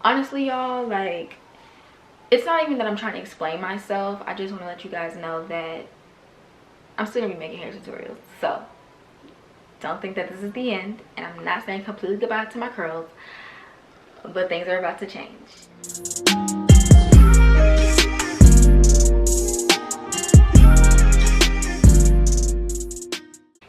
honestly, y'all, like, it's not even that I'm trying to explain myself. I just want to let you guys know that I'm still gonna be making hair tutorials. So don't think that this is the end, and I'm not saying completely goodbye to my curls, but things are about to change.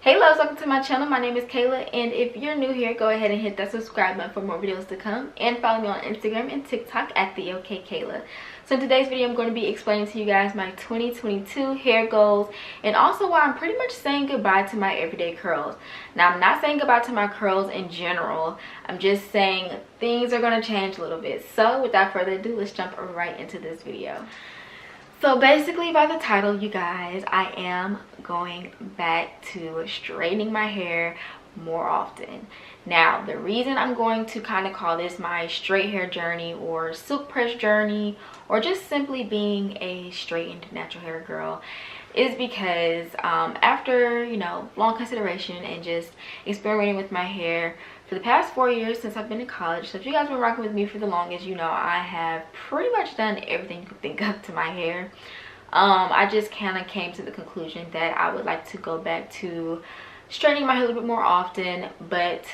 Hey loves, welcome to my channel. My name is Kayla, and if you're new here, go ahead and hit that subscribe button for more videos to come, and follow me on Instagram and TikTok at the OKae Kayla. So in today's video, I'm going to be explaining to you guys my 2022 hair goals, and also why I'm pretty much saying goodbye to my everyday curls. Now, I'm not saying goodbye to my curls in general. I'm just saying things are going to change a little bit. So without further ado, let's jump right into this video. So basically, by the title, you guys, I am going back to straightening my hair more often. Now, the reason I'm going to kind of call this my straight hair journey or silk press journey, or just simply being a straightened natural hair girl, is because after, you know, long consideration and just experimenting with my hair for the past 4 years since I've been in college. So if you guys have been rocking with me for the longest, you know I have pretty much done everything you can think of to my hair. I just kind of came to the conclusion that I would like to go back to straightening my hair a little bit more often, but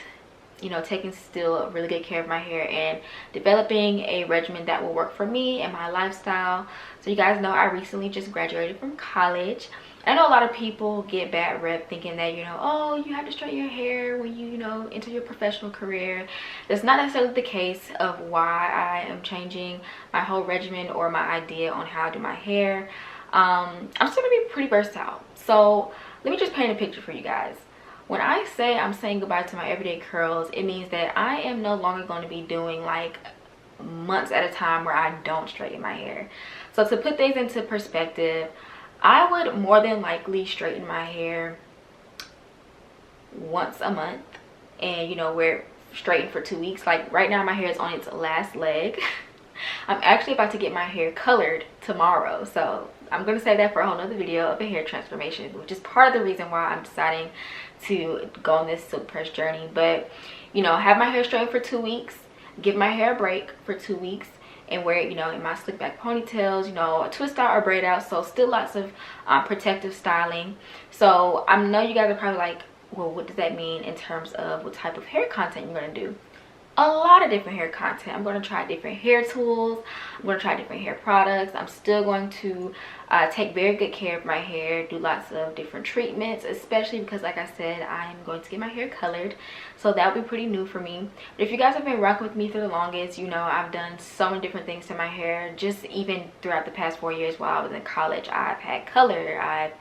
you know, taking still really good care of my hair and developing a regimen that will work for me and my lifestyle. So you guys know I recently just graduated from college. I know a lot of people get bad rep thinking that, you know, oh, you have to straighten your hair when you know, enter your professional career. That's not necessarily the case of why I am changing my whole regimen or my idea on how I do my hair. I'm still gonna be pretty versatile. So let me just paint a picture for you guys. When I say I'm saying goodbye to my everyday curls, it means that I am no longer going to be doing like months at a time where I don't straighten my hair. So to put things into perspective, I would more than likely straighten my hair once a month, and you know, wear straightened for 2 weeks. Like right now my hair is on its last leg. I'm actually about to get my hair colored tomorrow, so I'm going to save that for a whole nother video of a hair transformation, which is part of the reason why I'm deciding to go on this silk press journey. But you know, have my hair straightened for 2 weeks, give my hair a break for 2 weeks, and wear it, you know, in my slick back ponytails, you know, a twist out or braid out. So still lots of protective styling. So I know you guys are probably like, well, what does that mean in terms of what type of hair content you're going to do? A lot of different hair content. I'm going to try different hair tools. I'm going to try different hair products. I'm still going to take very good care of my hair, do lots of different treatments, especially because, like I said, I'm going to get my hair colored. So that would be pretty new for me. But if you guys have been rocking with me for the longest, you know I've done so many different things to my hair. Just even throughout the past 4 years while I was in college, I've had color. I've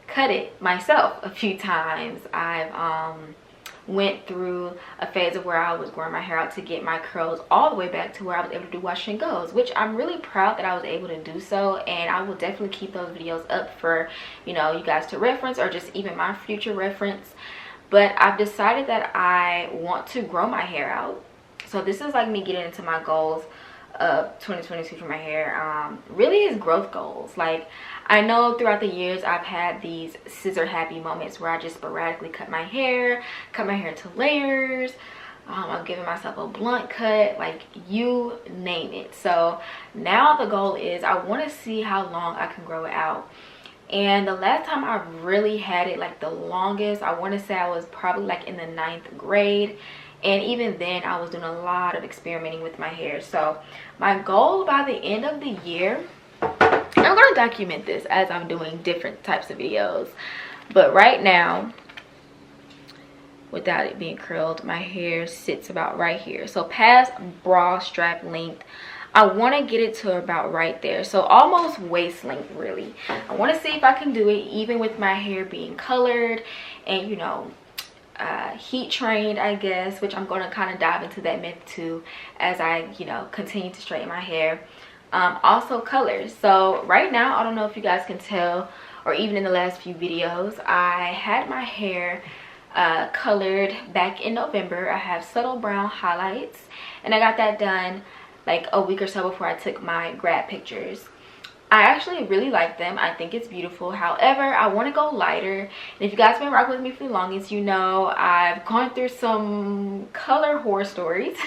cut it myself a few times. I've went through a phase of where I was growing my hair out to get my curls all the way back to where I was able to do wash and goes, which I'm really proud that I was able to do so. And I will definitely keep those videos up for, you know, you guys to reference, or just even my future reference. But I've decided that I want to grow my hair out. So this is like me getting into my goals of 2022 for my hair. Really is growth goals. Like, I know throughout the years I've had these scissor happy moments where I just sporadically cut my hair into layers. I'm giving myself a blunt cut, like you name it. So now the goal is I want to see how long I can grow it out. And the last time I really had it like the longest, I want to say I was probably like in the 9th grade. And even then I was doing a lot of experimenting with my hair. So my goal by the end of the year, I'm going to document this as I'm doing different types of videos. But right now, without it being curled, my hair sits about right here. So past bra strap length, I want to get it to about right there. So almost waist length, really. I want to see if I can do it even with my hair being colored and, you know, heat trained, I guess, which I'm going to kind of dive into that myth too as I, you know, continue to straighten my hair. Also colors. So right now, I don't know if you guys can tell, or even in the last few videos, I had my hair colored back in November. I have subtle brown highlights, and I got that done like a week or so before I took my grad pictures. I actually really like them. I think it's beautiful. However, I want to go lighter. And if you guys have been rocking with me for the longest, you know I've gone through some color horror stories.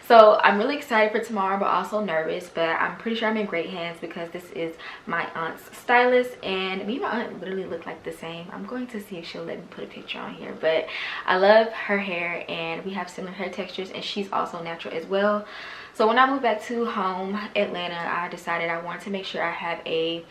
So I'm really excited for tomorrow, but also nervous, but I'm pretty sure I'm in great hands because this is my aunt's stylist, and me and my aunt literally look like the same. I'm going to see if she'll let me put a picture on here, but I love her hair and we have similar hair textures, and she's also natural as well. So when I moved back to home Atlanta, I decided I wanted to make sure I have a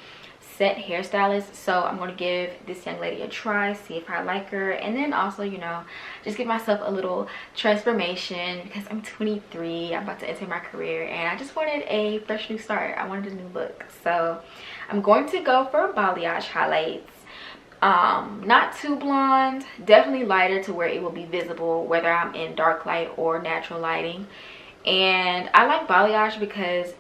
set hairstylist. So I'm going to give this young lady a try, see if I like her, and then also, you know, just give myself a little transformation because I'm 23. I'm about to enter my career and I just wanted a fresh new start. I wanted a new look. So I'm going to go for balayage highlights. Not too blonde, definitely lighter to where it will be visible whether I'm in dark light or natural lighting. And I like balayage because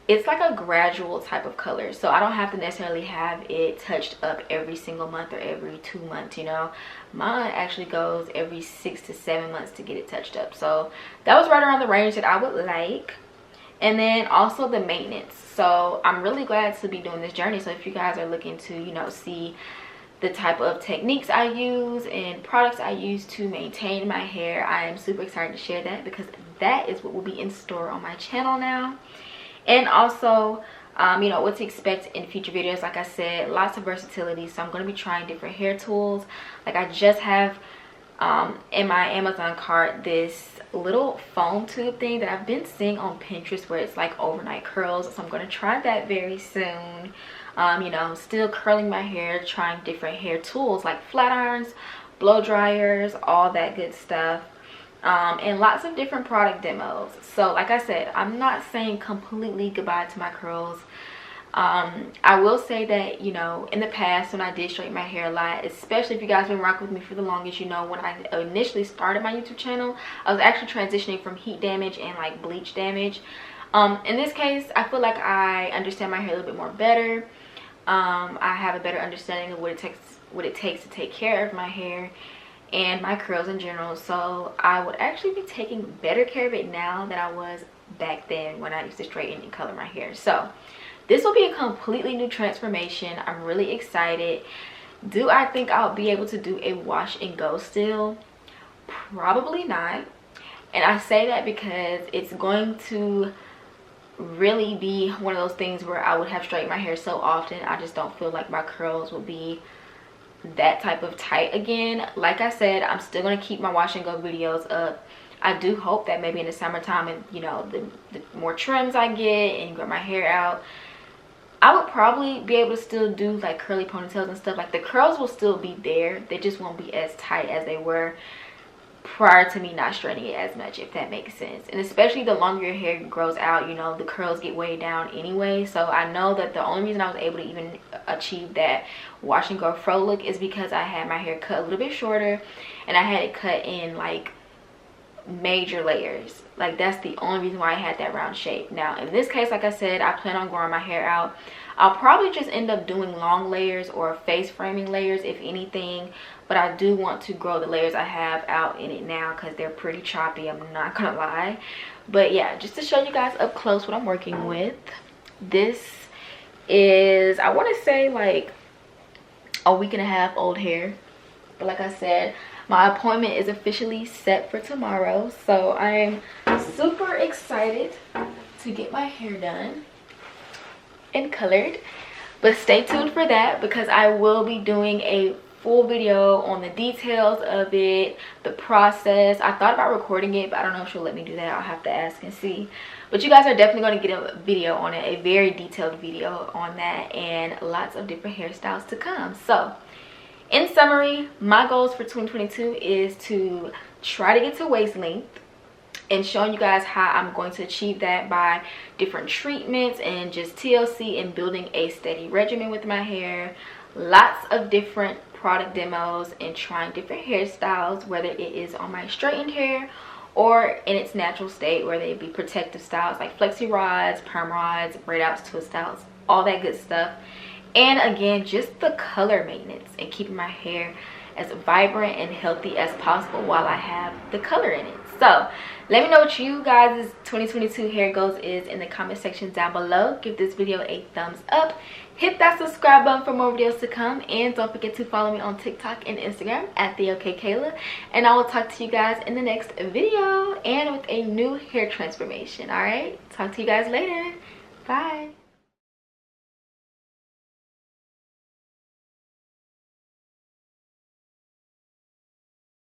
it's like a gradual type of color, so I don't have to necessarily have it touched up every single month or every 2 months, you know. Mine actually goes every 6 to 7 months to get it touched up, so that was right around the range that I would like. And then also the maintenance, so I'm really glad to be doing this journey. So if you guys are looking to, you know, see the type of techniques I use and products I use to maintain my hair, I am super excited to share that because that is what will be in store on my channel now. And also, you know, what to expect in future videos. Like I said, lots of versatility, so I'm going to be trying different hair tools. Like I just have in my Amazon cart this little foam tube thing that I've been seeing on Pinterest where it's like overnight curls, so I'm going to try that very soon. You know, still curling my hair, trying different hair tools like flat irons, blow dryers, all that good stuff. And lots of different product demos. So like I said, I'm not saying completely goodbye to my curls. I will say that, you know, in the past when I did straighten my hair a lot, especially if you guys been rocking with me for the longest, you know, when I initially started my YouTube channel, I was actually transitioning from heat damage and like bleach damage. In this case, I feel like I understand my hair a little bit more better. I have a better understanding of what it takes to take care of my hair and my curls in general, so I would actually be taking better care of it now than I was back then when I used to straighten and color my hair. So this will be a completely new transformation. I'm really excited. Do I think I'll be able to do a wash and go still? Probably not. And I say that because it's going to really be one of those things where I would have straightened my hair so often, I just don't feel like my curls will be that type of tight again. Like I said, I'm still going to keep my wash and go videos up. I do hope that maybe in the summertime, and you know, the more trims I get and grow my hair out, I would probably be able to still do like curly ponytails and stuff. Like the curls will still be there, they just won't be as tight as they were prior to me not straightening it as much, if that makes sense. And especially the longer your hair grows out, you know, the curls get way down anyway. So I know that the only reason I was able to even achieve that wash and go fro look is because I had my hair cut a little bit shorter and I had it cut in like major layers. Like that's the only reason why I had that round shape. Now in this case, like I said, I plan on growing my hair out. I'll probably just end up doing long layers or face framing layers if anything, but I do want to grow the layers I have out in it now because they're pretty choppy, I'm not gonna lie. But yeah, just to show you guys up close what I'm working with, this is, I want to say like a week and a half old hair, but like I said, my appointment is officially set for tomorrow, so I'm super excited to get my hair done and colored. But stay tuned for that because I will be doing a full video on the details of it, the process. I thought about recording it, but I don't know if she'll let me do that. I'll have to ask and see. But you guys are definitely going to get a video on it, a very detailed video on that, and lots of different hairstyles to come. So in summary, my goals for 2022 is to try to get to waist length, and showing you guys how I'm going to achieve that by different treatments and just TLC and building a steady regimen with my hair. Lots of different product demos and trying different hairstyles, whether it is on my straightened hair or in its natural state, whether it be protective styles like flexi rods, perm rods, braid outs, twist styles, all that good stuff. And again, just the color maintenance and keeping my hair as vibrant and healthy as possible while I have the color in it. So let me know what you guys' 2022 hair goals is in the comment section down below. Give this video a thumbs up, hit that subscribe button for more videos to come, and don't forget to follow me on TikTok and Instagram at the OKae Kaela. And I will talk to you guys in the next video and with a new hair transformation. All right, talk to you guys later. Bye.